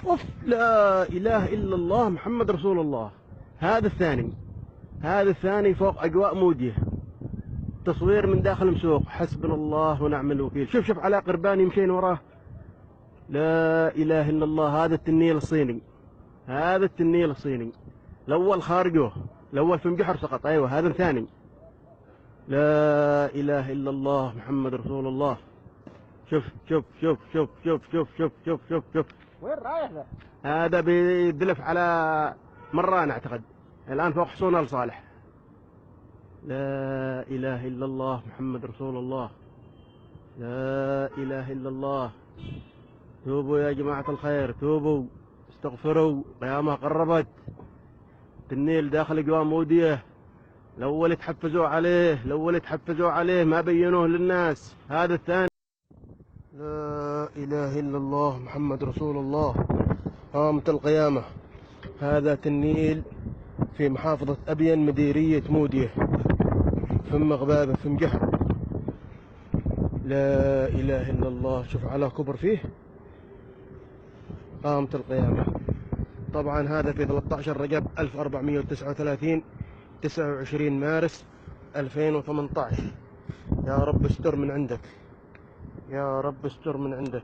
أوف، لا إله إلا الله محمد رسول الله. هذا الثاني، هذا الثاني فوق أجواء مودية، تصوير من داخل مسوق، حسبنا الله ونعم الوكيل. شوف شوف علاء قرباني مشين وراه. لا إله إلا الله. هذا التنيل الصيني، هذا التنيل الصيني. الأول خارجه، الأول في مجحر سقط. أيوة هذا الثاني. لا إله إلا الله محمد رسول الله. شوف شوف شوف شوف شوف شوف شوف شوف شوف شوف. وين رايح ذا؟ هذا بيدلف على مران أعتقد، الآن فوق حصون آل صالح. لا إله إلا الله محمد رسول الله. لا إله إلا الله. توبوا يا جماعة الخير، توبوا استغفروا، قيامها قربت. النيل داخل أجواء مودية. الأول تحفزوا عليه، الأول تحفزوا عليه ما بينوه للناس. هذا الثاني. لا إله إلا الله محمد رسول الله. قامت القيامة. هذا تنيل في محافظة أبين مديرية مودية، ثم غبابة ثم جحر. لا إله إلا الله. شوف على كبر فيه. قامت القيامة. طبعا هذا في 13 رجب 1439، 29 مارس 2018. يا رب استر من عندك، يا رب استر من عندك.